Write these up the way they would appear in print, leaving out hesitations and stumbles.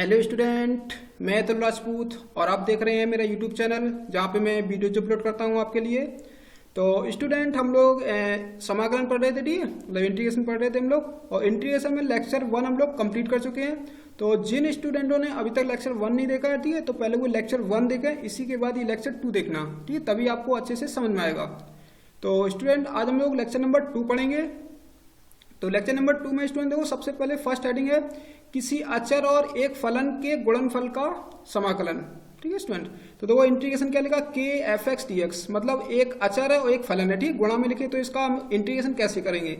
Hello student, मैं अतुल राजपूत और आप देख रहे हैं मेरा यूट्यूब चैनल जहाँ पे मैं वीडियोज अपलोड करता हूँ आपके लिए। तो स्टूडेंट हम लोग समाकलन पढ़ रहे थे, ठीक है, मतलब इंटीग्रेशन पढ़ रहे थे हम लोग। और इंटीग्रेशन में लेक्चर 1 हम लोग कंप्लीट कर चुके हैं। तो जिन स्टूडेंटों ने अभी तक लेक्चर 1 नहीं देखा है, ठीक है, तो पहले वो लेक्चर 1 देखें, इसी के बाद ये लेक्चर 2 देखना, ठीक है, तभी आपको अच्छे से समझ में आएगा। तो स्टूडेंट आज हम लोग लेक्चर नंबर 2 पढ़ेंगे। तो लेक्चर नंबर 2 में स्टूडेंट देखो, सबसे पहले फर्स्ट हेडिंग है किसी अचर और एक फलन के गुणनफल का समाकलन, ठीक है स्टूडेंट। तो देखो इंटीग्रेशन क्या लिखा, के एफ एक्स डी एक्स, मतलब एक अचर है और एक फलन है, ठीक, गुणा में लिखे, तो इसका हम इंटीग्रेशन कैसे करेंगे।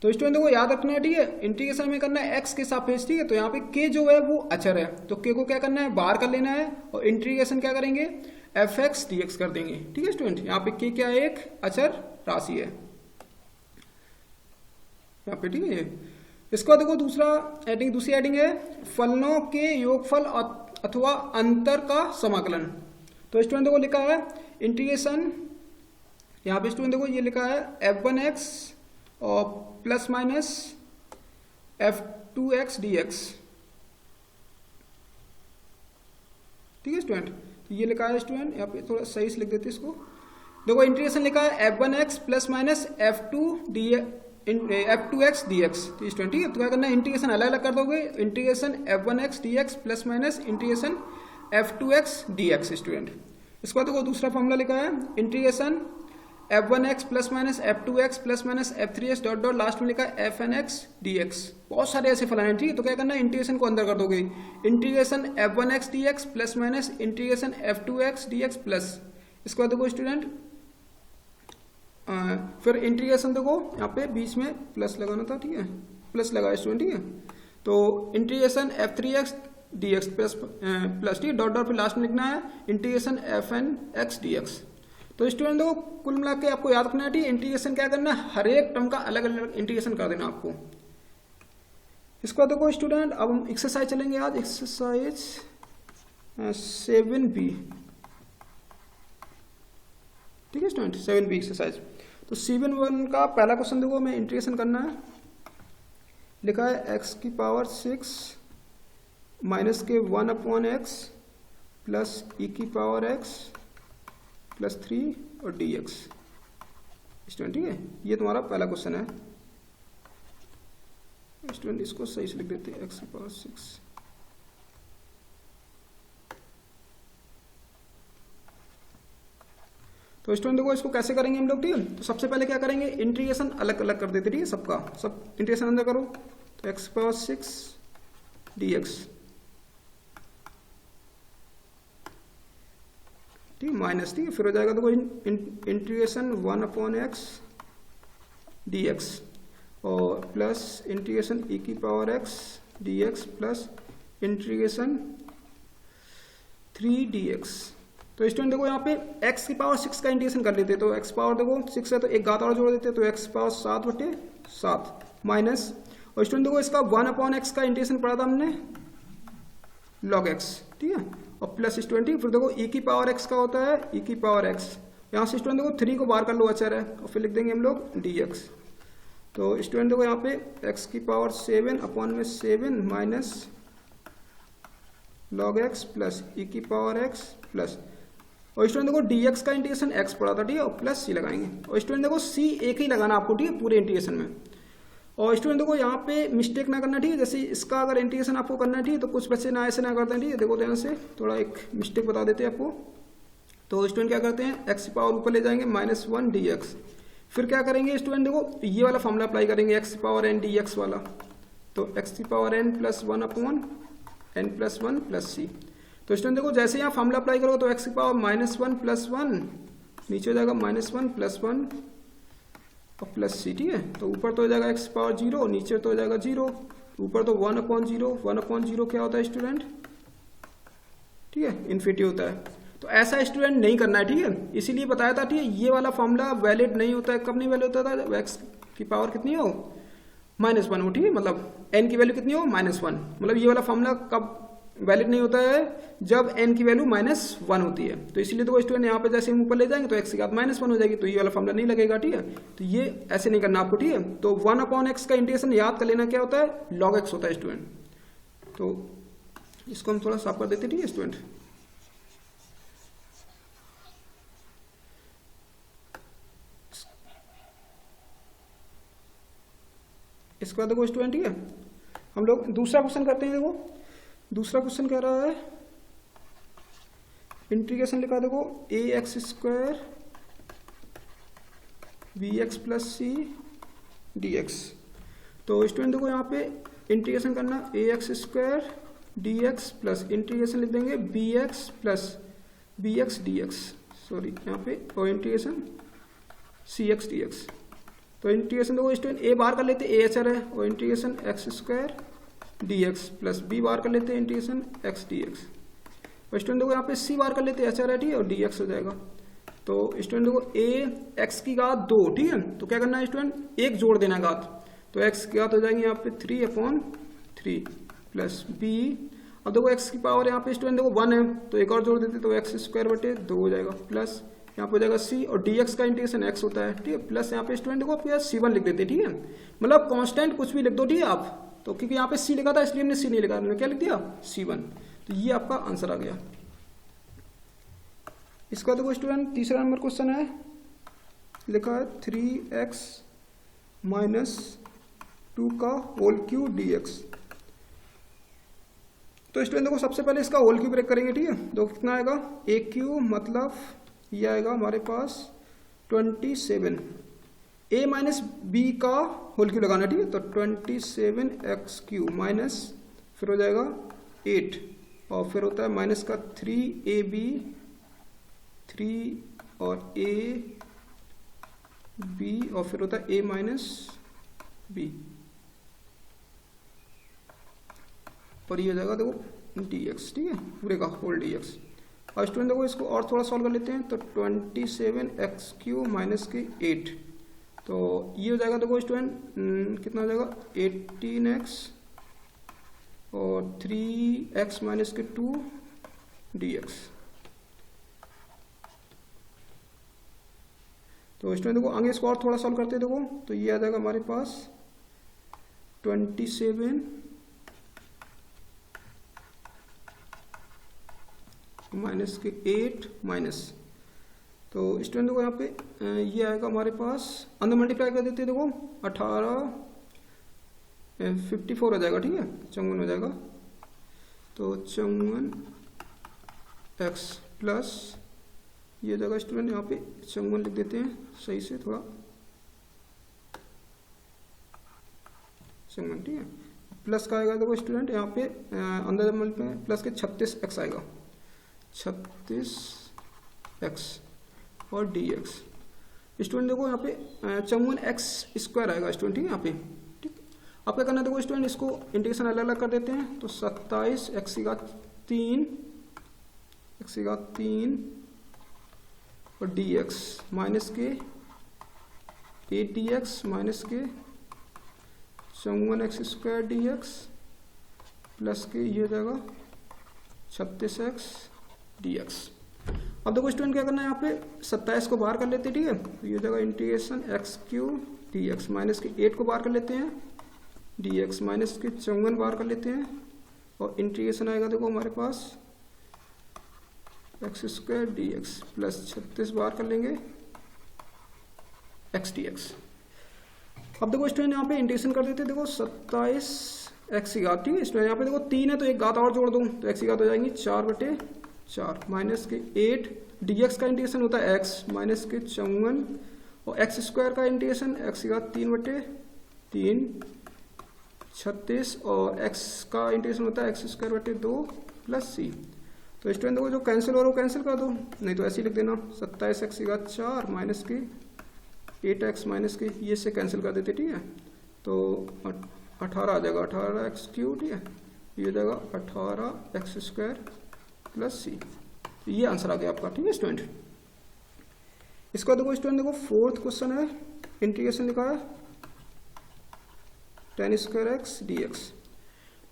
तो स्टूडेंट देखो याद रखना है, ठीक है, इंटीग्रेशन में करना है एक्स के सापेक्ष, ठीक है। तो यहाँ पे के जो है वो अचर है, तो के को क्या करना है, बाहर कर लेना है, और इंटीग्रेशन क्या करेंगे, एफ एक्स डी एक्स कर देंगे, ठीक है स्टूडेंट। यहाँ पे के क्या है, एक अचर राशि है यहाँ पे, ठीक है। इसको देखो दूसरी हेडिंग है फलनों के योगफल अथवा अंतर का समाकलन। तो स्टूडेंट देखो लिखा है इंटीग्रेशन, यहाँ पे स्टूडेंट देखो ये लिखा है f1x और प्लस माइनस f2x dx, ठीक है स्टूडेंट। तो ये लिखा है स्टूडेंट, यहाँ पे थोड़ा सही से लिख देते इसको। देखो इंटीग्रेशन लिखा है f1x plus minus f2x dx, तो स्टूडेंट ठीक है। तो क्या करना है, इंटीग्रेशन अलग अलग कर दोगे, integration f1x dx plus minus integration f2x dx student. इसके बाद देखो दूसरा फॉर्मूला लिखा है integration f1x plus minus f2x plus minus f3x dot dot last में लिखा है fnx dx। बहुत सारे ऐसे फलन हैं, ठीक है। तो क्या करना है, इंटीग्रेशन को अंदर कर दोगे, integration f1x dx plus minus integration f2x dx plus, इसके बाद देखो स्टूडेंट फिर इंटीग्रेशन देखो यहाँ पे बीच में प्लस लगाना था, ठीक है, प्लस लगाया स्टूडेंट, ठीक है। तो इंटीग्रेशन f3x dx प्लस, ठीक है, डॉट डॉट पे लास्ट में लिखना है इंटीग्रेशन fnx dx। तो स्टूडेंट देखो कुल मिला के आपको याद रखना है, ठीक है, इंटीग्रेशन क्या करना है, हर एक टर्म का अलग अलग इंटीग्रेशन कर देना आपको। इसके बाद देखो स्टूडेंट अब हम एक्सरसाइज चलेंगे आज, एक्सरसाइज 7b, ठीक है स्टूडेंट, 7b एक्सरसाइज। तो 7.1 का पहला क्वेश्चन देखो, मैं इंटीग्रेशन करना है, लिखा है x की पावर 6 माइनस के 1 अपॉन एक्स प्लस e की पावर x प्लस 3 और dx स्टूडेंट, ठीक है। ये तुम्हारा पहला क्वेश्चन है स्टूडेंट, इसको सही से लिख देते हैं x की पावर 6। तो स्टूडेंट देखो इसको कैसे करेंगे हम लोग, ठीक है। तो सबसे पहले क्या करेंगे, इंटीग्रेशन अलग अलग कर देते, ठीक है, सबका सब इंटीग्रेशन अंदर करो। तो x पावर 6 dx, ठीक है, माइनस, ठीक है, फिर हो जाएगा देखो इंटीग्रेशन 1 अपॉन एक्स dx और प्लस इंटीग्रेशन e की power x dx plus integration 3 dx। तो स्टूडेंट देखो यहाँ पे x की पावर 6 का इंटीग्रेशन कर लेते, तो x पावर देखो 6 है तो एक घात और जोड़ देते, तो x पावर 7/7 माइनस, और स्टूडेंट देखो इसका 1 अपॉन एक्स का इंटीग्रेशन पढ़ा था हमने log x, ठीक है, और प्लस स्टूडेंट फिर देखो e की पावर x का होता है e की पावर x, यहाँ से स्टूडेंट देखो 3 को बाहर कर लो, अचर है, और फिर लिख देंगे हम लोग dx। तो स्टूडेंट देखो यहाँ पे x की पावर 7 अपॉन में 7 minus log x plus e की पावर x प्लस, और स्टूडेंट देखो dx का इंटीग्रेशन x पड़ा था, ठीक है, और प्लस c लगाएंगे, और स्टूडेंट देखो c एक ही लगाना आपको, ठीक है, पूरे इंटीग्रेशन में। और स्टूडेंट देखो यहाँ पे मिस्टेक ना करना, ठीक है, जैसे इसका अगर इंटीग्रेशन आपको करना है, ठीक है, तो कुछ बच्चे ना ऐसे ना करते हैं, ठीक है। देखो ध्यान से थोड़ा एक मिस्टेक बता देते हैं आपको। तो स्टूडेंट क्या करते हैं, x की पावर ऊपर ले जाएंगे -1 dx, फिर क्या करेंगे स्टूडेंट देखो ये वाला फॉर्मूला अप्लाई करेंगे x की पावर n dx वाला। तो x की power n plus 1 upon n plus 1 plus c। तो स्टूडेंट देखो जैसे यहाँ फॉर्मूला अप्लाई करोगे तो x की पावर -1 प्लस 1 नीचे हो जाएगा -1 प्लस 1 और प्लस c, ठीक है। तो ऊपर तो हो जाएगा x की पावर 0, नीचे तो हो जाएगा 0, ऊपर तो 1/0 क्या होता है स्टूडेंट, ठीक है, इन्फिनिटी होता है। तो ऐसा स्टूडेंट नहीं करना है, ठीक है, इसीलिए बताया था, ठीक है, ये वाला फॉर्मूला वैलिड नहीं होता है, कब नहीं वैलिड होता था, x की पावर कितनी हो -1 हो, ठीक है, मतलब n की वैल्यू कितनी हो -1, मतलब ये वाला फॉर्मूला कब वैलिड नहीं होता है, जब n की वैल्यू -1 होती है। तो इसीलिए तो स्टूडेंट यहाँ पे जैसे हम ऊपर ले जाएंगे तो x की घात -1 हो जाएगी, तो ये वाला फॉर्मूला नहीं लगेगा, ठीक है। तो ये ऐसे नहीं करना आपको, ठीक है। तो 1 अपॉन एक्स का इंटीग्रेशन याद कर लेना क्या होता है, log x होता है स्टूडेंट। तो इसको हम थोड़ा साफ कर देते, ठीक है स्टूडेंट। इसके बाद देखो स्टूडेंट, ठीक है, हम लोग दूसरा क्वेश्चन करते हैं। देखो दूसरा क्वेश्चन कह रहा है इंटीग्रेशन लिखा देखो a x square b x plus c d x. तो स्टूडेंट देखो यहाँ पे इंटीग्रेशन करना a x square d x plus integration लिख देंगे b x plus b x d x, sorry यहाँ पे, और integration c x d x. तो इंटीग्रेशन देखो स्टूडेंट ए बार कर लेते ए एच आर है, और integration x square d x plus b बार कर लेते हैं इंटीग्रेशन एक्स डी एक्स। और स्टूडेंट देखो यहाँ पे सी बार कर लेते हैं एच आर है, ठीक है, और डी एक्स हो जाएगा। तो स्टूडेंट देखो ए एक्स की घात 2, ठीक है, तो क्या करना है स्टूडेंट, एक जोड़ देना घात, तो एक्स की घात हो जाएगी यहाँ पे 3/3 प्लस बी। अब देखो एक्स की पावर यहाँ पे स्टूडेंट देखो 1 है, तो एक और जोड़ देते तो एक्स स्क्वायर बटे 2 हो जाएगा, प्लस यहाँ पे हो जाएगा सी, और डी एक्स का इंटीग्रेशन एक्स होता है, ठीक है, प्लस यहाँ पे स्टूडेंट देखो आपके यहाँ C1 लिख देते, ठीक है, मतलब कांस्टेंट कुछ भी लिख दो, ठीक है आप, तो क्योंकि यहाँ पे सी लिखा था इसलिए हमने सी नहीं लिखा, हमने क्या लिख दिया C1। तो ये आपका आंसर आ गया। इसका देखो स्टूडेंट तीसरा नंबर क्वेश्चन है, लिखा है 3x - 2 का होल क्यूब dx। तो स्टूडेंट देखो सबसे पहले इसका होल क्यूब ब्रेक करेंगे, ठीक है, तो कितना आएगा a क्यूब, मतलब ये आएगा हमारे पास 27, a माइनस बी का होल क्यूब लगाना, ठीक है, तो 27x क्यूब माइनस फिर हो जाएगा 8, और फिर होता है माइनस का 3ab 3 और a b, और फिर होता है a माइनस बी, और ये हो जाएगा देखो dx, ठीक है, पूरे का होल dx। और स्टूडेंट देखो इसको और थोड़ा सॉल्व कर लेते हैं, तो 27x क्यूब माइनस के 8, तो ये हो जाएगा देखो स्टूडेंट कितना हो जाएगा 18x और 3x माइनस के 2 dx। तो स्टूडेंट देखो आगे इसको और थोड़ा सॉल्व करते हैं, देखो तो ये आ जाएगा हमारे पास 27 माइनस के 8 माइनस, तो स्टूडेंट देखो यहाँ पे ये आएगा हमारे पास, अंदर मल्टीप्लाई कर देते हैं, देखो 18 54 हो जाएगा, ठीक है, 54 हो जाएगा, तो 54x प्लस ये जगह स्टूडेंट यहाँ पे 54 लिख देते हैं सही से, थोड़ा 54, ठीक है, प्लस का आएगा देखो स्टूडेंट यहाँ पे अंदर में प्लस के 36x आएगा, 36x और dx। स्टूडेंट देखो यहाँ पे 54x स्क्वायर आएगा स्टूडेंट, ठीक है, यहाँ पे, ठीक। अब क्या करना है देखो स्टूडेंट, इसको इंटीग्रेशन अलग अलग कर देते हैं, तो 27x की घात 3 और dx माइनस के 8dx माइनस के 54x स्क्वायर dx प्लस के ये हो जाएगा 36x dx। अब देखो स्टूडेंट क्या करना है, यहाँ पे 27 को बाहर कर लेते हैं, ठीक है, तो ये हो जाएगा integration x cube dx minus के 8 को बाहर कर लेते हैं dx माइनस के 54 बाहर कर लेते हैं, और इंटीग्रेशन आएगा देखो हमारे पास एक्स स्क्वायर dx प्लस 36 बाहर कर लेंगे x dx। अब देखो स्टूडेंट यहाँ पे इंटीग्रेशन कर देते हैं, देखो 27x की घात, ठीक है स्टूडेंट, यहाँ पे देखो 3 है तो एक घात और जोड़ दूँ तो x की घात हो जाएंगी 4/4 माइनस के 8, dx का इंटीग्रेशन होता है x माइनस के 54, और x स्क्वायर का इंटीग्रेशन x की घात 3/3 36, और x का इंटीग्रेशन होता है x स्क्वायर बटे 2 प्लस c। तो स्टूडेंट देखो जो कैंसिल हो रहा है वो कैंसिल कर दो, नहीं तो ऐसे ही लिख देना 27x की घात 4 माइनस के 8x माइनस के ये से कैंसिल कर देते, ठीक है, तो 18 आ जाएगा 18x क्यूब, ठीक है, ये हो जाएगा 18x स्क्वायर प्लस c। तो ये आंसर आ गया आपका, ठीक है स्टूडेंट। इसका देखो स्टूडेंट देखो फोर्थ क्वेश्चन है, इंटीग्रेशन लिखा है tan स्क्वायर x dx।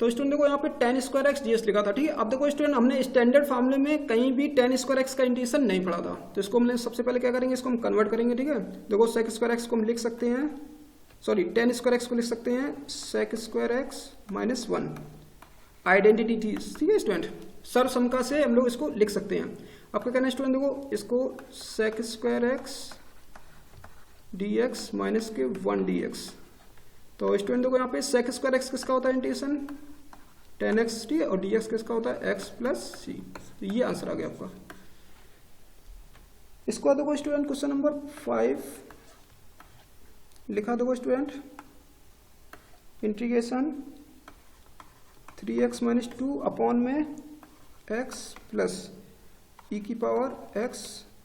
तो स्टूडेंट देखो यहाँ पे tan स्क्वायर x ds लिखा था, ठीक है। अब देखो स्टूडेंट हमने स्टैंडर्ड फार्मूले में कहीं भी tan स्क्वायर x का इंटीग्रेशन नहीं पढ़ा था, तो इसको हमने सबसे पहले क्या करेंगे, इसको हम कन्वर्ट करेंगे, ठीक है। देखो sec स्क्वायर x को हम लिख सकते हैं, सॉरी tan स्क्वायर x को लिख सकते हैं sec स्क्वायर x -1, आइडेंटिटी थी, ठीक है स्टूडेंट, सर्वसमता से हम लोग इसको लिख सकते हैं। आपका कहना है स्टूडेंट देखो इसको sec square x d x minus के 1 dx। तो स्टूडेंट देखो यहाँ पे sec स्क्वायर एक्स किसका होता है इंटीग्रेशन 10x, ठीक है, और dx किसका होता है x प्लस सी। तो ये आंसर आ गया आपका। इसको बाद देखो स्टूडेंट क्वेश्चन नंबर 5 लिखा देखो student, integration 3x minus 2 upon में x प्लस ई की पावर x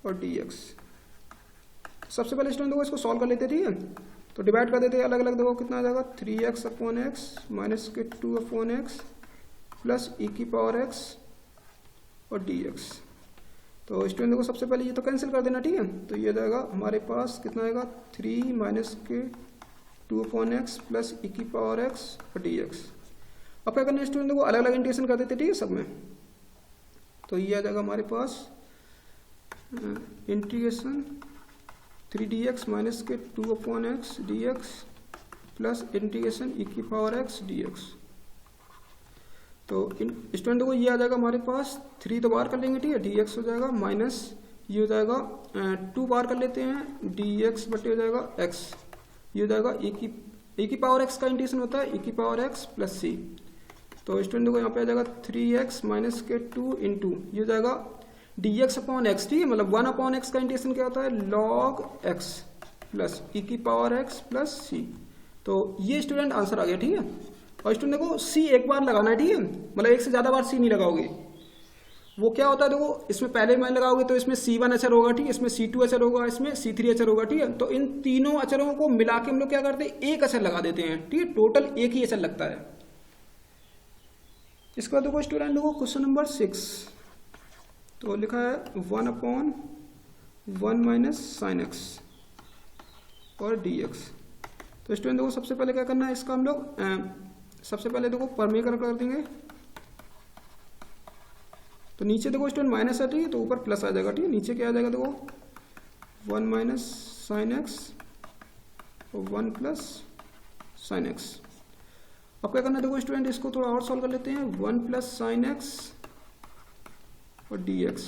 और dx। सबसे पहले स्टूडेंट देखो इसको सॉल्व कर लेते, ठीक है, तो डिवाइड कर देते अलग अलग, देखो कितना आ जाएगा 3x अपॉन एक्स माइनस के 2 अपॉन एक्स प्लस ई की पावर x और dx। तो स्टूडेंट देखो सबसे पहले ये तो कैंसिल कर देना, ठीक है, तो ये जाएगा हमारे पास कितना आएगा 3 माइनस के 2 अपॉन एक्स प्लस ई की पावर x और dx। अब क्या करना है स्टूडेंट देखो अलग अलग इंटीग्रेशन कर देते, ठीक है, सब में। तो ये आ जाएगा हमारे पास इंटीग्रेशन 3dx माइनस के 2 upon x dx plus integration ई की पावर x dx। तो स्टूडेंट देखो ये आ जाएगा हमारे पास 3 तो बाहर कर लेंगे, ठीक है, dx हो जाएगा माइनस ये हो जाएगा 2 बाहर कर लेते हैं dx बटे हो जाएगा x, ये हो जाएगा ई की पावर x का इंटीग्रेशन होता है ई की पावर x प्लस सी। तो स्टूडेंट देखो यहाँ पे आ जाएगा 3x माइनस के 2 इंटू ये हो जाएगा dx अपॉन एक्स, ठीक है, मतलब 1 अपॉन एक्स का इंटीग्रेशन क्या होता है log x प्लस ई की पावर x प्लस सी। तो ये स्टूडेंट आंसर आ गया, ठीक है। और स्टूडेंट देखो c एक बार लगाना है, ठीक है, मतलब एक से ज्यादा बार c नहीं लगाओगे। वो क्या होता है देखो इसमें पहले मान लगाओगे तो इसमें c1 अचर होगा, ठीक है, इसमें c2 अचर होगा, इसमें c3 अचर होगा, ठीक है। तो इन तीनों अचरों को मिला के हम लोग क्या करते हैं एक अचर लगा देते हैं, ठीक है, टोटल एक ही अचर लगता है। इसके बाद देखो स्टूडेंट देखो क्वेश्चन नंबर 6, तो लिखा है 1 अपॉन 1 माइनस साइन एक्स और dx। तो स्टूडेंट देखो सबसे पहले क्या करना है इसका हम लोग सबसे पहले देखो परमीकरण कर देंगे। तो नीचे देखो स्टूडेंट माइनस है, ठीक है, तो ऊपर प्लस आ जाएगा, ठीक है, नीचे क्या आ जाएगा देखो 1 माइनस साइन एक्स और 1 प्लस साइन एक्स। अब क्या करना है देखो स्टूडेंट इसको थोड़ा और सॉल्व कर लेते हैं 1 प्लस साइन एक्स और dx।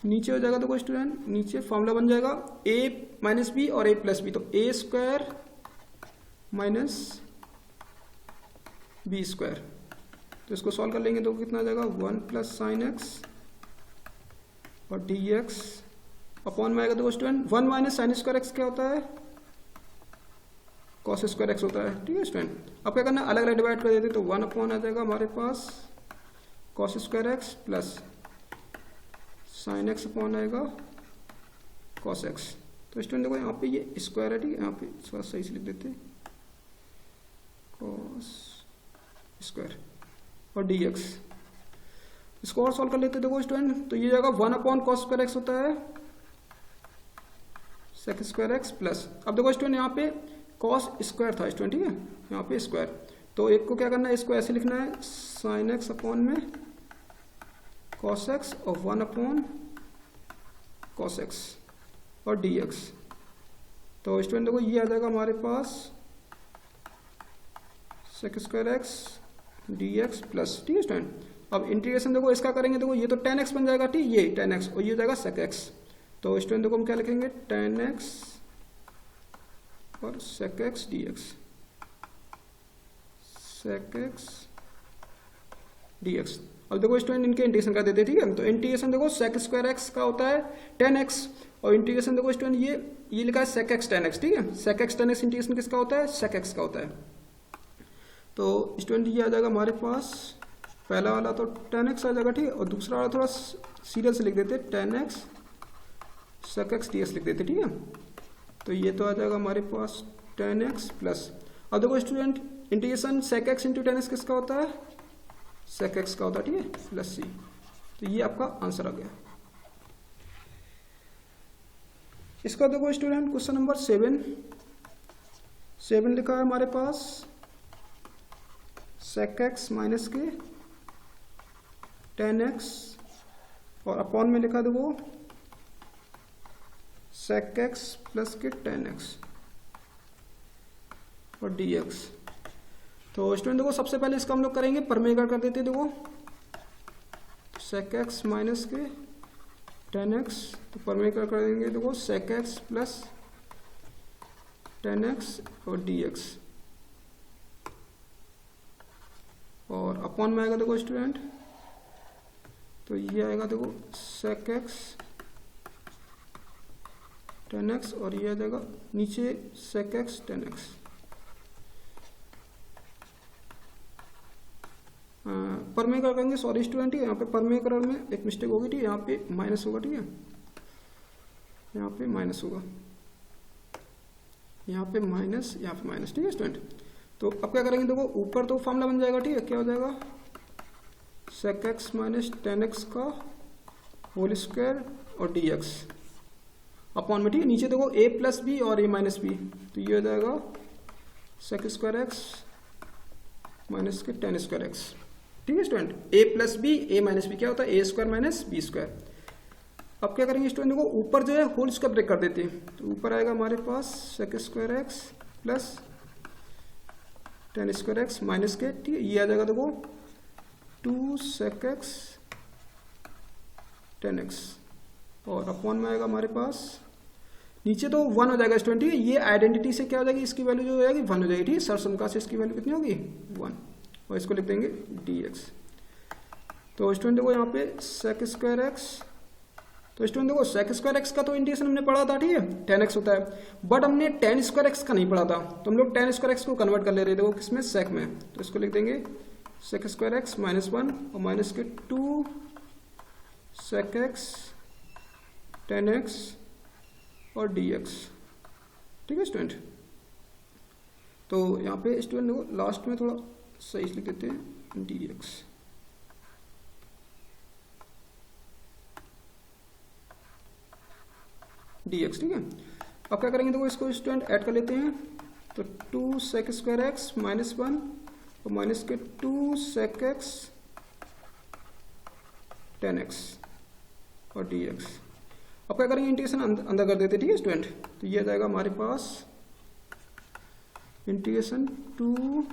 नीचे हो जाएगा देखो स्टूडेंट नीचे फॉर्मूला बन जाएगा a माइनस बी और a प्लस बी, तो a square minus b square. तो इसको सॉल्व कर लेंगे तो कितना आ जाएगा 1 प्लस साइन एक्स और dx अपॉन में आएगा देखो student 1 minus sine square x क्या होता है कॉस स्क्वायर एक्स होता है, ठीक है स्टूडेंट। अब क्या करना है अलग अलग डिवाइड कर देते, तो 1 अपॉन आ जाएगा हमारे पास cos square x plus sine x upon आएगा कॉस एक्स। तो स्टूडेंट देखो यहाँ पे ये स्क्वायर है, ठीक है, यहाँ पे थोड़ा सही से लिख देते कॉस स्क्वायर और dx। इसको और सॉल्व कर लेते देखो स्टूडेंट, तो ये जाएगा 1 अपॉन कॉस स्क्वायर एक्स होता है सेक स्क्वायर एक्स प्लस, अब देखो स्टूडेंट यहाँ पे कॉस स्क्वायर था स्टूडेंट, ठीक है, यहाँ पे स्क्वायर, तो एक को क्या करना है इसको ऐसे लिखना है साइन एक्स अपॉन में कॉस एक्स और 1 अपॉन कॉस एक्स और dx। तो स्टूडेंट देखो ये आ जाएगा हमारे पास sec square x dx plus, ठीक है स्टूडेंट। अब इंटीग्रेशन देखो इसका करेंगे, देखो ये तो tan x बन जाएगा, ठीक, ये tan x और ये हो जाएगा sec x। तो स्टूडेंट देखो हम क्या लिखेंगे tan x और sec x dx, sec x dx। अब देखो स्टूडेंट इनके इंटीग्रेशन कर देते, ठीक है, तो इंटीग्रेशन देखो sec स्क्वायर x का होता है tan x और इंटीग्रेशन देखो स्टूडेंट ये लिखा है sec x tan x, ठीक है, sec x tan x integration किसका होता है sec x का होता है। तो स्टूडेंट ये आ जाएगा हमारे पास पहला वाला तो tan x आ जाएगा, ठीक है, और दूसरा वाला थोड़ा सीरियल से लिख देते tan x sec x dx लिख देते, ठीक है। तो ये तो आ जाएगा हमारे पास tan x प्लस, अब देखो student integration sec x into tan x किसका होता है sec x का होता है, ठीक है, प्लस c। तो ये आपका आंसर आ गया। इसका देखो स्टूडेंट क्वेश्चन नंबर 7 लिखा है हमारे पास sec x माइनस के tan x और अपॉन में लिखा देखो sec x प्लस के tan x और dx। तो स्टूडेंट देखो सबसे पहले इसका हम लोग करेंगे परमेगा कर देते हैं। देखो sec x माइनस के tan x, तो परमेगा कर देंगे देखो sec x plus tan x और dx, और अपॉन में आएगा देखो स्टूडेंट, तो ये आएगा देखो sec x tan x, और ये आ जाएगा नीचे sec x tan x। परमेगा करेंगे, सॉरी स्टूडेंट, यहाँ पे परमेगा में एक मिस्टेक होगी, ठीक है, यहाँ पे माइनस होगा, ठीक है, यहाँ पे माइनस होगा, यहाँ पे माइनस, यहाँ पे माइनस, ठीक है स्टूडेंट। तो अब क्या करेंगे देखो ऊपर तो फॉर्मूला बन जाएगा, ठीक है, क्या हो जाएगा sec x minus tan x का होल स्क्वायर और dx अपॉन में, ठीक है, नीचे देखो a प्लस बी और a माइनस बी, तो ये हो जाएगा sec स्क्वायर x माइनस के tan स्क्वायर x, ठीक है student. a plus b a minus b क्या होता है a square minus b square. अब क्या करेंगे स्टूडेंट देखो ऊपर जो है होल स्क्वायर ब्रेक कर देते हैं, तो ऊपर आएगा हमारे पास sec square x plus tan square x minus के, ठीक है, ये आ जाएगा देखो 2 sec x tan x, और अपॉन में आएगा हमारे पास नीचे तो 1 हो जाएगा स्टूडेंट, ठीक है, ये आइडेंटिटी से क्या हो जाएगी, इसकी वैल्यू जो हो जाएगी 1 हो जाएगी, ठीक है, सरसम का से इसकी वैल्यू कितनी होगी 1, और इसको लिख देंगे dx। तो स्टूडेंट देखो यहाँ पे sec स्क्वायर x, तो स्टूडेंट देखो sec स्क्वायर x का तो इंटीग्रेशन हमने पढ़ा था, ठीक है, tan x होता है, बट हमने tan स्क्वायर x का नहीं पढ़ा था, तो हम लोग tan स्क्वायर x को कन्वर्ट कर ले रहे थे, वो किसमें sec में, तो इसको लिख देंगे sec स्क्वायर x माइनस 1 और माइनस के 2 sec x tan x और dx, ठीक है स्टूडेंट। तो यहाँ पे स्टूडेंट देखो लास्ट में थोड़ा सही लिख देते हैं dx, ठीक है। अब क्या करेंगे देखो इसको स्टूडेंट ऐड कर लेते हैं, तो 2 sec स्क्वायर x माइनस 1 और माइनस के 2 sec x tan x और dx। अब क्या करेंगे इंटीग्रेशन अंदर कर देते हैं, ठीक है स्टूडेंट, तो ये आ जाएगा हमारे पास integration 2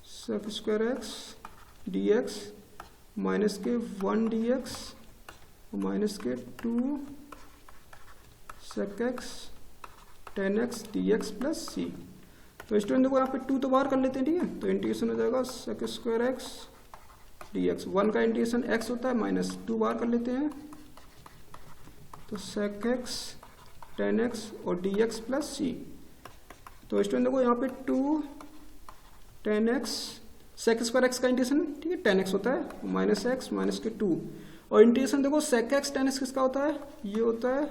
sec square x dx minus के 1 dx और माइनस के 2 sec x tan x dx plus c। तो स्टूडेंट देखो यहाँ पे 2 तो बाहर कर लेते हैं, ठीक है, तो इंटीग्रेशन हो जाएगा sec स्क्वायर x dx, 1 का इंटीग्रेशन x होता है, माइनस 2 बाहर कर लेते हैं, तो sec x tan x और dx प्लस c। तो स्टूडेंट देखो यहाँ पे 2 tan x sec square x का इंटीग्रेशन, ठीक है, tan x होता है, माइनस x माइनस के 2, और इंटीग्रेशन देखो sec x tan x किसका होता है, ये होता है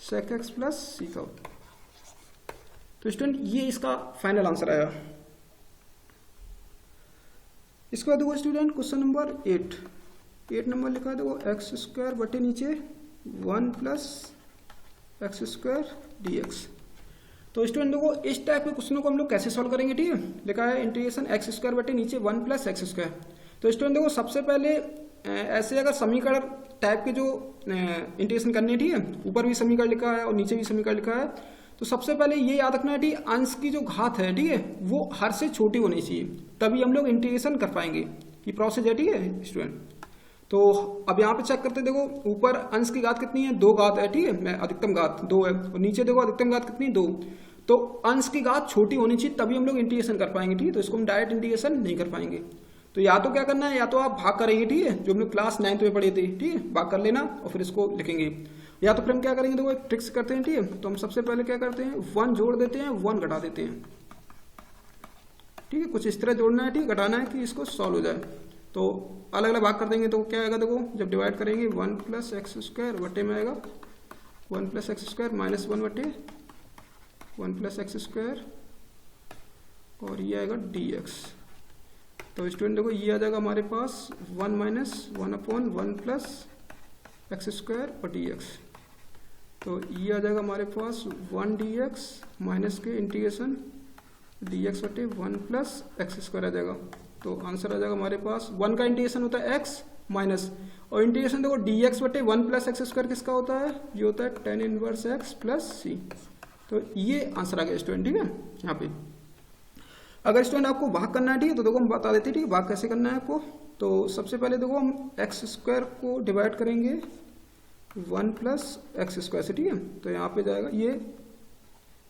sec x प्लस c का होता है। तो स्टूडेंट ये इसका फाइनल आंसर आया। इसके बाद देखो स्टूडेंट क्वेश्चन नंबर 8 नंबर लिखा है देखो एक्स स्क्वायर बटे नीचे 1 प्लस एक्स स्क्वायर dx। तो स्टूडेंट देखो इस टाइप के क्वेश्चनों को हम लोग कैसे सॉल्व करेंगे, ठीक है, लिखा है इंटीग्रेशन एक्स स्क्वायर बटे नीचे 1 प्लस एक्स स्क्वायर। तो स्टूडेंट देखो सबसे पहले ऐसे अगर समीकरण टाइप के जो इंटीग्रेशन करने, ठीक है, ऊपर भी समीकरण लिखा है और नीचे भी समीकरण लिखा है, तो सबसे पहले ये याद रखना है, ठीक है, अंश की जो घात है, ठीक है, वो हर से छोटी होनी चाहिए, तभी हम लोग इंटीग्रेशन कर पाएंगे। ये प्रोसेस है, ठीक है स्टूडेंट। तो अब यहाँ पे चेक करते हैं, देखो ऊपर अंश की घात कितनी है, 2 घात है, ठीक है, मैं अधिकतम घात 2 है, और नीचे देखो अधिकतम घात कितनी 2, तो अंश की घात छोटी होनी चाहिए तभी हम लोग इंटीग्रेशन कर पाएंगे, ठीक है, तो इसको हम डायरेक्ट इंटीग्रेशन नहीं कर पाएंगे। तो या तो क्या करना है, या तो आप भाग करेंगे, ठीक है, जो हम लोग क्लास 9th में पढ़े थे, ठीक है, भाग कर लेना और फिर इसको लिखेंगे, या तो फिर हम क्या करेंगे, देखो एक ट्रिक्स करते हैं, ठीक है, तो हम सबसे पहले क्या करते हैं 1 जोड़ देते हैं 1 घटा देते हैं, ठीक है, कुछ इस तरह जोड़ना है, ठीक है, घटाना है कि इसको सॉल्व हो जाए। तो अलग अलग भाग कर देंगे तो क्या आएगा, देखो जब डिवाइड करेंगे 1 प्लस एक्स स्क्वायर बटे में आएगा 1 प्लस एक्स स्क्वायर माइनस 1 बटे 1 प्लस एक्स स्क्वायर, और ये आएगा dx। तो स्टूडेंट देखो ये आ जाएगा हमारे पास 1 minus 1 upon 1 plus x square और dx। तो ये आ जाएगा हमारे पास 1 dx माइनस के इंटीग्रेशन dx बटे 1 प्लस एक्स स्क्वायर आ जाएगा। तो आंसर आ जाएगा हमारे पास 1 का इंटीग्रेशन होता है x माइनस, और इंटीग्रेशन देखो dx बटे 1 प्लस एक्स स्क्वायर किसका होता है, ये होता है tan inverse x plus c। तो ये आंसर आ गया स्टूडेंट, ठीक है यहाँ पे। अगर स्टूडेंट आपको भाग करना है, ठीक है, तो देखो हम बता देते हैं, ठीक है, भाग कैसे करना है आपको। तो सबसे पहले देखो हम एक्स स्क्वायर को डिवाइड करेंगे 1 प्लस एक्स स्क्वायर से, ठीक है। तो यहाँ पे जाएगा ये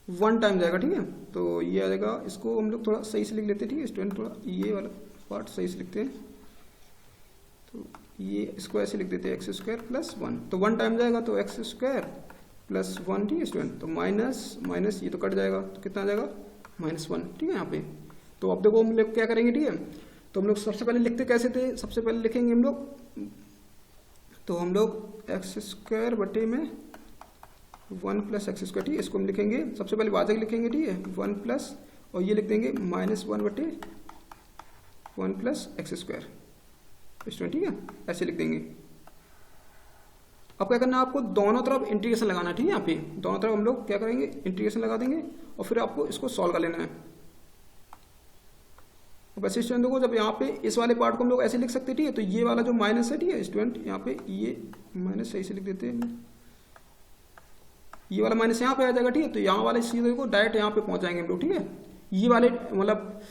1 टाइम जाएगा, ठीक है। तो ये आ जाएगा, इसको हम लोग थोड़ा सही से लिख लेते हैं, ठीक है स्टूडेंट, थोड़ा ये वाला पार्ट सही से लिखते हैं। तो ये इसको ऐसे लिख देते हैं एक्स स्क्वायर प्लस 1, तो 1 टाइम जाएगा तो एक्स स्क्वायर प्लस 1, ठीक है स्टूडेंट। तो माइनस माइनस ये तो कट जाएगा, तो कितना आ जाएगा -1, ठीक है यहाँ पे। तो अब देखो हम लोग क्या करेंगे, ठीक है। तो हम लोग सबसे पहले लिखते कैसे थे, सबसे पहले लिखेंगे हम लोग, तो हम लोग एक्स स्क्वायर बटे में 1 प्लस एक्स स्क्वायर, ठीक है, इसको हम लिखेंगे सबसे पहले वाजक लिखेंगे, ठीक है, 1 प्लस, और ये लिख देंगे -1 बटे 1 प्लस एक्स स्क्वायर स्टूडेंट, ठीक है, ऐसे लिख देंगे। अब क्या करना है आपको, दोनों तरफ इंटीग्रेशन लगाना है, ठीक है। यहाँ पे दोनों तरफ हम लोग क्या करेंगे, इंटीग्रेशन लगा देंगे और फिर आपको इसको सॉल्व कर लेना है। अब ऐसे स्टूडेंट देखो, जब यहाँ पे इस वाले पार्ट को हम लोग ऐसे लिख सकते हैं, ठीक है, तो ये वाला जो माइनस है, ठीक है स्टूडेंट, यहाँ पे ये माइनस सही से लिख देते हैं, ये वाला माइनस यहाँ पे आ जाएगा, ठीक है। तो यहाँ वाले सीधे को डायरेक्ट यहाँ पे पहुंच जाएंगे हम लोग, ठीक है, ये वाले मतलब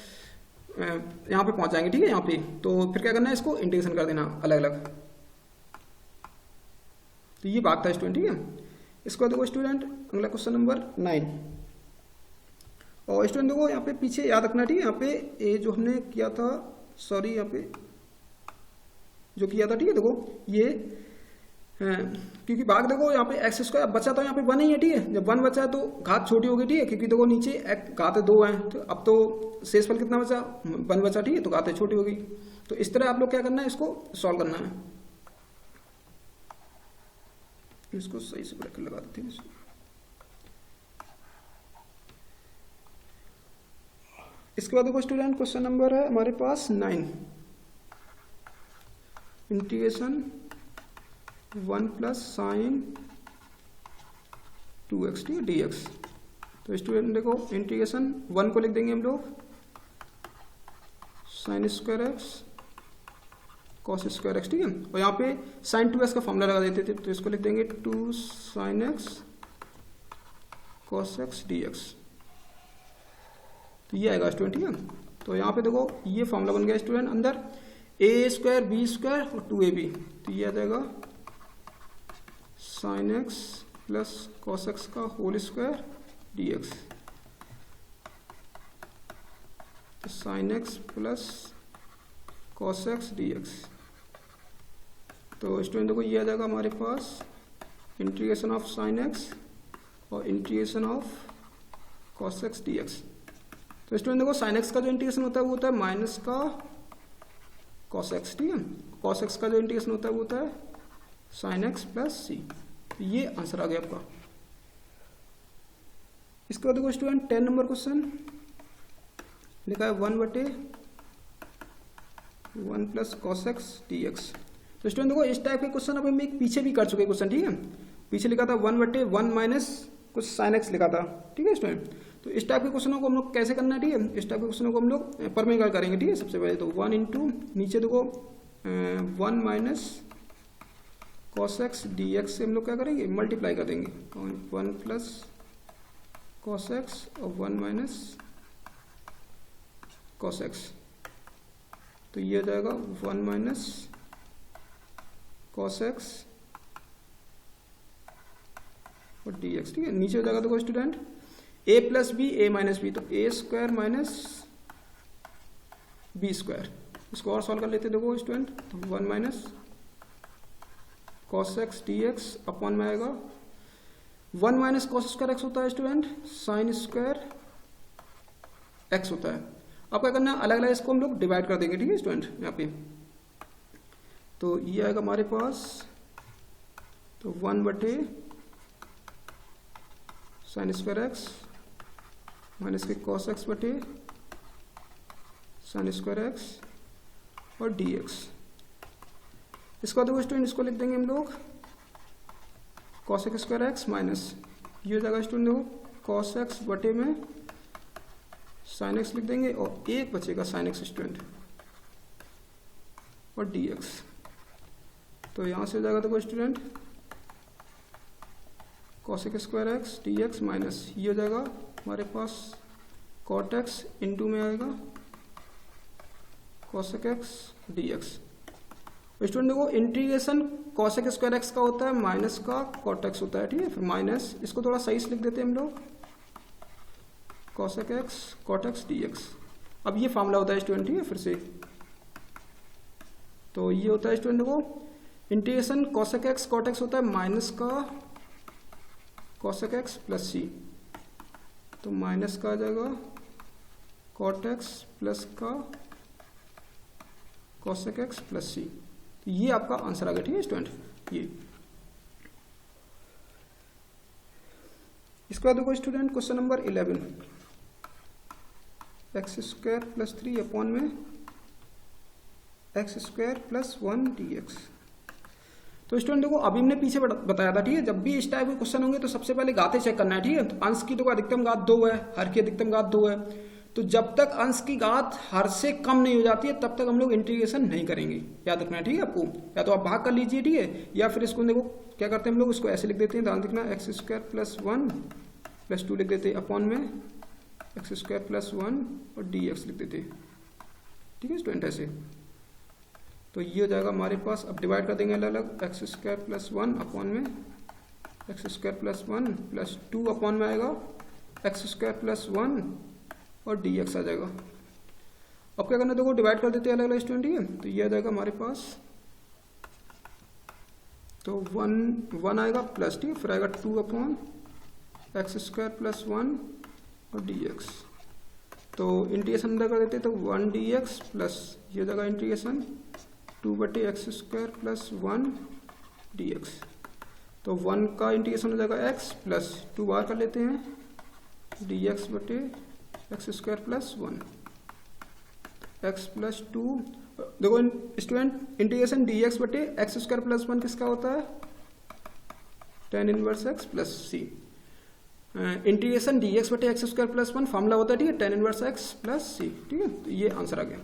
यहाँ पे पहुंच जाएंगे, ठीक है, यहाँ पे। तो फिर क्या करना है, इसको इंटीग्रेशन कर देना अलग अलग। तो ये भाग था स्टूडेंट, ठीक है। इसको देखो स्टूडेंट, अगला क्वेश्चन नंबर 9, और स्टूडेंट देखो यहाँ पे पीछे याद रखना, ठीक है, यहाँ पे ये जो हमने किया था, सॉरी यहाँ पे जो किया था, ठीक है, देखो ये क्योंकि भाग देखो यहाँ पे एक्स स्क्वायर बचा तो यहाँ पे 1 ही है, ठीक है। जब 1 बचा है तो घात छोटी होगी, ठीक है, क्योंकि देखो नीचे घात 2 है, तो अब तो शेषफल कितना बचा, 1 बचा, ठीक है, तो घात छोटी होगी। तो इस तरह आप लोग क्या करना है, इसको सॉल्व करना है। इसको सही से ब्रैकेट लगा देते हैं। इसके बाद देखो स्टूडेंट, क्वेश्चन नंबर है हमारे पास 9, इंटीग्रेशन 1 प्लस साइन 2x, ठीक है, dx। तो स्टूडेंट देखो इंटीग्रेशन 1 को लिख देंगे हम लोग sine square x cos square x, ठीक है, और यहाँ पे साइन 2x का फॉर्मूला लगा देते थे, तो इसको लिख देंगे 2 sine x cos x dx। तो ये आएगा स्टूडेंट, ठीक है। तो यहाँ पे देखो ये फॉर्मूला बन गया स्टूडेंट, अंदर a स्क्वायर बी स्क्वायर और 2ab, तो ये आ जाएगा sine x plus cos x का होल स्क्वायर dx। तो sine x plus cos x dx। तो स्टूडेंट देखो ये आ जाएगा हमारे पास इंटीग्रेशन ऑफ साइन एक्स और integration of cos x dx। तो स्टूडेंट देखो साइन एक्स का जो इंटीग्रेशन होता है वो होता है माइनस का कॉस एक्स, ठीक है, कॉस एक्स का जो इंटीग्रेशन होता है वो होता है साइन एक्स प्लस सी। तो ये आंसर आ गया आपका। इसके बाद देखो स्टूडेंट 10 नंबर क्वेश्चन लिखा है 1 बटे 1 प्लस कॉस एक्स dx। तो स्टूडेंट देखो इस टाइप के क्वेश्चन अब हम एक पीछे भी कर चुके क्वेश्चन, ठीक है, पीछे लिखा था 1 बटे 1 माइनस कुछ साइन एक्स लिखा था, ठीक है स्टूडेंट। तो इस टाइप के क्वेश्चनों को हम लोग कैसे करना है, ठीक है, इस टाइप के क्वेश्चनों को हम लोग पर में करेंगे, ठीक है। सबसे पहले तो 1 इंटू नीचे देखो 1 माइनस कॉस एक्स dx से हम लोग क्या करेंगे, मल्टीप्लाई कर देंगे, 1 प्लस कॉस एक्स और 1 माइनस कॉस एक्स। तो ये हो जाएगा 1 माइनस कॉस एक्स और dx, ठीक है। नीचे हो जाएगा देखो student a plus b a minus b, तो a square minus b square. इसको और सॉल्व कर लेते देखो student, 1 minus cos x dx upon में आएगा 1 माइनस कॉस स्क्वायर एक्स होता है स्टूडेंट साइन स्क्वायर एक्स होता है। अब क्या करना है, अलग अलग इसको हम लोग डिवाइड कर देंगे, ठीक है स्टूडेंट, यहाँ पे। तो ये आएगा हमारे पास, तो 1 बटे साइन स्क्वायर एक्स माइनस के कॉस एक्स बटे साइन स्क्वायर एक्स और dx। इसका देखो स्टूडेंट इसको लिख देंगे हम लोग cos x square x minus ये हो जाएगा स्टूडेंट देखो कॉस एक्स बटे में साइन एक्स लिख देंगे और एक बचेगा साइन एक्स स्टूडेंट और dx। तो यहाँ से हो जाएगा देखो student cos x square x dx minus ये हो जाएगा हमारे पास कॉट एक्स इंटू में आएगा cosec x d x. Student देखो इंटीग्रेशन कॉसेक स्क्वायर एक्स का होता है माइनस का कॉट एक्स होता है, ठीक है। फिर माइनस, इसको थोड़ा सही से लिख देते हैं हम लोग, cosec x cot x d x. अब ये फॉर्मूला होता है स्टूडेंट, ठीक है। फिर से तो ये होता है स्टूडेंट देखो integration cosec x cot x होता है माइनस का कॉसेक एक्स प्लस सी, तो माइनस का आ जाएगा कॉट एक्स प्लस का कॉसेक एक्स प्लस सी। तो ये आपका आंसर आ गया, ठीक है स्टूडेंट। ये इसके बाद देखो student question number 11, x square plus 3 upon में x square plus 1 d x. तो स्टूडेंट देखो अभी हमने पीछे बताया था, ठीक है, जब भी इस टाइप के क्वेश्चन होंगे तो सबसे पहले घाते चेक करना है, ठीक है। तो अंश की तो अधिकतम घात 2 है, हर की अधिकतम घात 2 है, तो जब तक अंश की घात हर से कम नहीं हो जाती है तब तक हम लोग इंटीग्रेशन नहीं करेंगे, याद रखना है, ठीक है आपको। या तो आप भाग कर लीजिए, ठीक है, या फिर इसको देखो क्या करते हैं हम लोग, इसको ऐसे लिख देते हैं, ध्यान देखना, एक्स स्क्वायर प्लस 1 प्लस 2 लिख देते हैं अपॉन में एक्स स्क्वायर प्लस 1 और डी एक्स लिख देते हैं, ठीक है स्टूडेंट, ऐसे। तो ये हो जाएगा हमारे पास, अब डिवाइड कर देंगे अलग अलग, एक्स स्क्वायर प्लस 1 अपॉन में x square plus 1 plus 2 upon में आएगा एक्स स्क्वायर प्लस 1 और डी एक्स आ जाएगा। अब क्या करना, देखो डिवाइड कर देते हैं अलग अलग स्टूडेंट, ठीक है। तो ये आ जाएगा हमारे पास, तो 1 आएगा प्लस, ठीक है, फिर आएगा 2 अपॉन एक्स स्क्वायर प्लस 1 और डी एक्स। तो इंटीग्रेशन अंदर कर देते हैं, तो 1 डी एक्स प्लस ये हो जाएगा इंटीग्रेशन 2 बटे x square plus 1 d x. तो 1 का इंटीग्रेशन हो जाएगा एक्स प्लस 2 बाहर कर लेते हैं डी एक्स बटे x square plus 1 x plus 2। देखो स्टूडेंट इंटीग्रेशन डी एक्स बटे एक्स स्क्वायर प्लस 1 किसका होता है, tan इनवर्स एक्स प्लस सी। इंटीग्रेशन डी एक्स बटे एक्स स्क्वायर प्लस 1 फॉर्मूला होता है, ठीक है, tan इनवर्स एक्स प्लस सी, ठीक है। तो ये आंसर आ गया।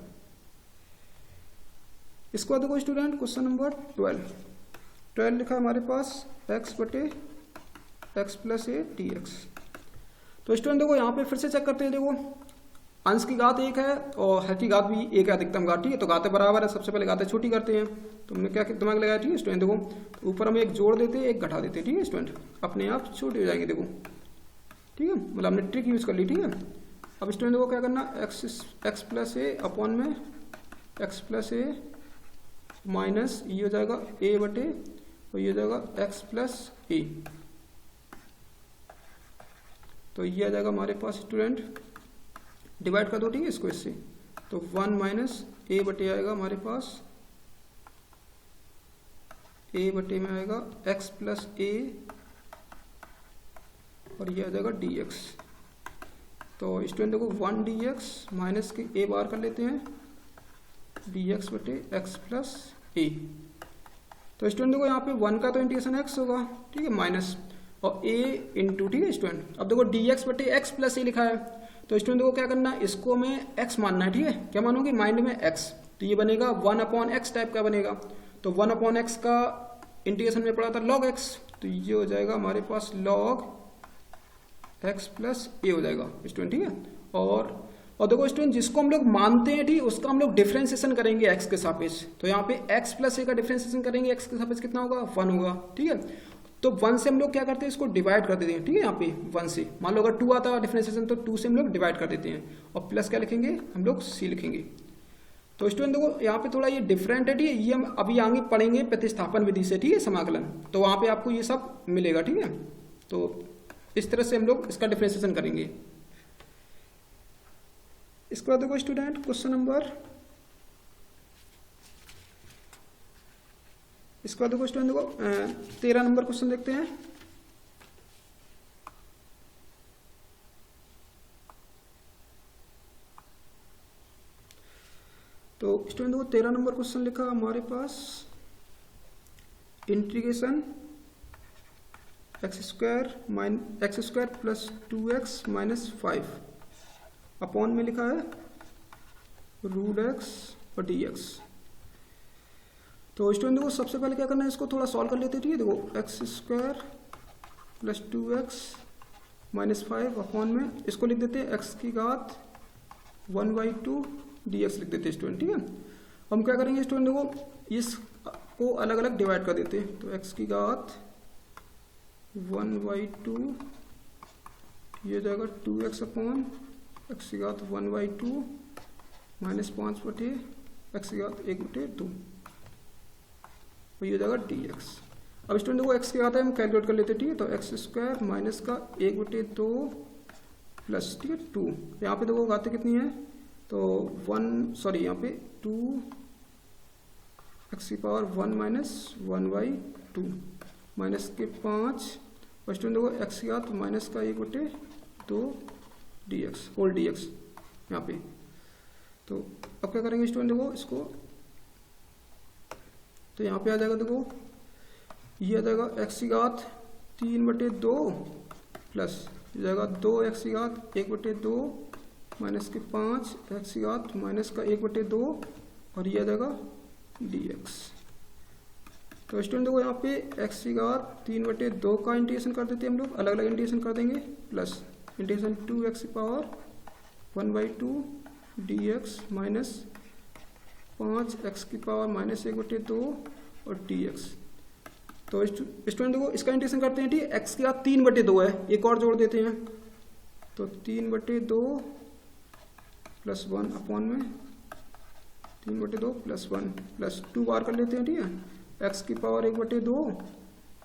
इसको बाद देखो स्टूडेंट क्वेश्चन नंबर 12 लिखा है हमारे पास x बटे x plus A D x. तो स्टूडेंट देखो यहाँ पे फिर से चेक करते हैं, देखो अंश की घात 1 है और हर की घात भी 1 है, अधिकतम घात, ठीक है। तो घातें बराबर है, सबसे पहले घातें छोटी करते हैं। तो हमने क्या दिमाग लगाया, ठीक है स्टूडेंट, देखो तो ऊपर हम एक जोड़ देते हैं एक घटा देते हैं, ठीक है स्टूडेंट, अपने आप छोटी हो जाएगी, देखो ठीक है, मतलब हमने ट्रिक यूज कर ली, ठीक है। अब स्टूडेंट देखो क्या करना, एक्स प्लस ए अपॉन में एक्स प्लस ए माइनस ये हो जाएगा ए बटे और ये हो जाएगा एक्स प्लस ए। तो ये आ जाएगा हमारे पास स्टूडेंट, डिवाइड कर दो, ठीक है इसको इससे, तो 1 माइनस ए बटे आएगा हमारे पास, ए बटे में आएगा एक्स प्लस ए और ये आ जाएगा डी एक्स। तो स्टूडेंट देखो 1 डी एक्स माइनस के ए बाहर कर लेते हैं डी एक्स बटे एक्स प्लस ए। तो स्टूडेंट देखो यहाँ पे 1 का तो इंटीग्रेशन एक्स होगा, ठीक है, माइनस और ए इंटू, ठीक है स्टूडेंट। अब देखो डी एक्स बटे एक्स प्लस ए लिखा है, तो स्टूडेंट देखो क्या करना है, इसको में एक्स मानना है, ठीक है, क्या मानोगे, माइंड में एक्स। तो ये बनेगा 1 अपॉन एक्स टाइप का बनेगा। तो 1 अपॉन एक्स का इंटीग्रेशन में पड़ा था लॉग एक्स, तो ये हो जाएगा हमारे पास लॉग एक्स प्लस ए हो जाएगा स्टूडेंट, ठीक है। और देखो स्टूडेंट जिसको हम लोग मानते हैं, ठीक, उसका हम लोग डिफरेंशिएशन करेंगे एक्स के सापेक्ष। तो यहाँ पे एक्स प्लस ए का डिफरेंशिएशन करेंगे, एक्स के सापेक्ष कितना होगा, 1 होगा, ठीक है। तो 1 से हम लोग क्या करते हैं, इसको डिवाइड कर देते हैं, ठीक है। यहाँ पे 1 से मान लो अगर 2 आता है डिफरेंशिएशन, तो 2 से हम लोग डिवाइड कर देते हैं और प्लस क्या लिखेंगे हम लोग, सी लिखेंगे। तो स्टूडेंट देखो यहाँ पे थोड़ा ये डिफरेंट है, ठीक है, ये हम अभी आगे पढ़ेंगे प्रतिस्थापन विधि से, ठीक है, समाकलन, तो वहाँ पे आपको ये सब मिलेगा, ठीक है। तो इस तरह से हम लोग इसका डिफरेंशिएशन करेंगे। इसके बाद देखो स्टूडेंट क्वेश्चन नंबर, इसके बाद देखो स्टूडेंट देखो 13 नंबर क्वेश्चन देखते हैं। तो स्टूडेंट देखो 13 नंबर क्वेश्चन लिखा हमारे पास, integration x square plus 2x minus 5 upon में लिखा है रूट एक्स और डी एक्स। तो स्टूडेंट देखो सबसे पहले क्या करना है, इसको थोड़ा सॉल्व कर लेते हैं, ठीक है। देखो x square plus 2x -5 upon में इसको लिख देते हैं x की घात 1/2 dx लिख देते हैं स्टूडेंट। ठीक है, हम क्या करेंगे स्टूडेंट, देखो इसको अलग अलग डिवाइड कर देते हैं। तो x की घात 1/2 ये जाएगा 2x अपॉन x की घात 1/2 -5 बटे x की घात 1/2 और ये जाएगा dx। अब स्टूडेंट देखो x की घात है हम कैलकुलेट कर लेते हैं। ठीक है, तो x² माइनस का 1/2 प्लस, ठीक है 2, यहाँ पे देखो घातें कितनी है, तो 1 यहाँ पे 2 x की पावर 1 माइनस 1/2 माइनस के 5 और स्टूडेंट देखो x की घात माइनस का 1/2 dx होल dx यहाँ पे। तो अब क्या करेंगे स्टूडेंट, देखो इसको तो यहाँ पे आ जाएगा, देखो ये आ जाएगा x की घात 3/2 प्लस ये जाएगा 2x की घात 1/2 माइनस के 5 x की घात माइनस का 1/2 और ये आ जाएगा dx। तो स्टूडेंट देखो यहाँ पे x की घात 3/2 का इंटीग्रेशन कर देते हैं हम लोग, अलग अलग इंटीग्रेशन कर देंगे, प्लस इंटीग्रेशन 2x की पावर 1/2 dx माइनस 5x की पावर माइनस 1/2 और dx। तो स्टूडेंट देखो इसका इंटीग्रेशन करते हैं। ठीक है, x की घात 3/2 है, एक और जोड़ देते हैं, तो 3/2 प्लस 1 अपॉन में 3/2 प्लस 1 प्लस 2 बार कर लेते हैं। ठीक है, x की पावर 1/2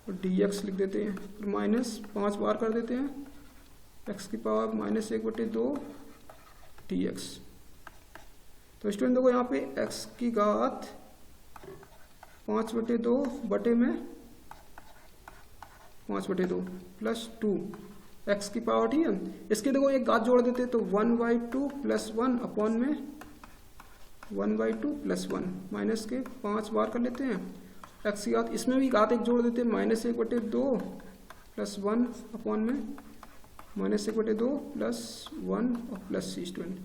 और dx लिख देते हैं, फिर माइनस 5 बार कर देते हैं, x की पावर माइनस 1/2 dx। तो स्टूडेंट देखो यहाँ पे x की घात 5/2 बटे में 5/2 प्लस 2 x की पावर। ठीक है, इसके देखो एक घात जोड़ देते तो 1/2 प्लस 1 अपॉन में 1/2 प्लस 1 माइनस के 5 बार कर लेते हैं, x की घात इसमें भी घात एक जोड़ देते हैं माइनस 1/2 प्लस 1 अपॉन में माइनस 1/2 प्लस 1 और plus c student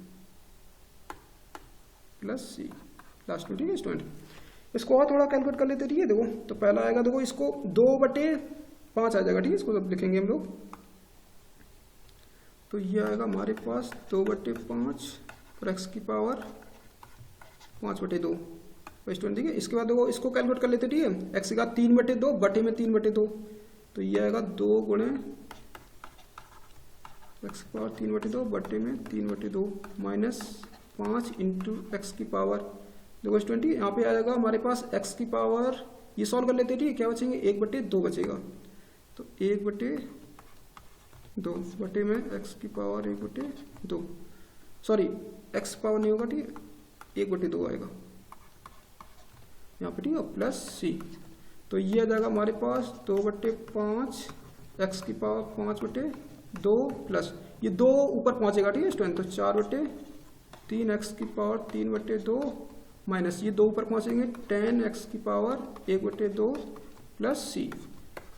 plus c last में। ठीक है स्टूडेंट, इसको और थोड़ा कैलकुलेट कर लेते हैं। ठीक है, देखो तो पहला आएगा, देखो इसको 2/5 आ जाएगा। ठीक है, इसको जब लिखेंगे हम लोग तो ये आएगा हमारे पास 2/5 और x की पावर 5/2 स्टूडेंट। ठीक है, इसके बाद देखो इसको कैलकुलेट कर लेते हैं। ठीक है, x की घात 3/2 बटे में 3/2 तो ये आएगा 2 गुणे x की पावर 3/2 बटे में 3/2 माइनस 5 इंटू एक्स की पावर। देखो स्टूडेंट यहाँ पे आ जाएगा हमारे पास x की पावर, ये सॉल्व कर लेते हैं। ठीक है, क्या बचेंगे 1/2 बचेगा, तो 1/2 बटे में x की पावर 1/2 सॉरी x पावर नहीं होगा। ठीक है, 1/2 आएगा यहाँ पे। ठीक है, प्लस c तो ये आ जाएगा हमारे पास 2/5 x की पावर 5/2 प्लस ये 2 ऊपर पहुंचेगा। ठीक है स्टूडेंट, तो 4/3 x की पावर 3/2 माइनस ये 2 ऊपर पहुंचेंगे 10x की पावर 1/2 प्लस c।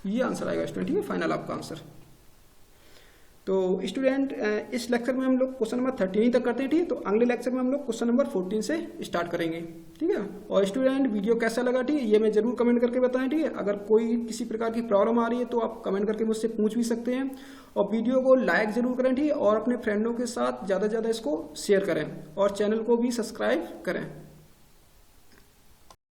ये आंसर आएगा स्टूडेंट। ठीक है, फाइनल आपका आंसर। तो स्टूडेंट इस लेक्चर में हम लोग क्वेश्चन नंबर 13 तक करते हैं। ठीक है, तो अगले लेक्चर में हम लोग क्वेश्चन नंबर 14 से स्टार्ट करेंगे। ठीक है, और स्टूडेंट वीडियो कैसा लगा, ठीक है, ये मैं जरूर कमेंट करके बताएं। ठीक है, अगर कोई किसी प्रकार की प्रॉब्लम आ रही है तो आप कमेंट करके मुझसे पूछ भी सकते हैं, और वीडियो को लाइक जरूर करें। ठीक है, और अपने फ्रेंडों के साथ ज़्यादा से ज़्यादा इसको शेयर करें और चैनल को भी सब्सक्राइब करें।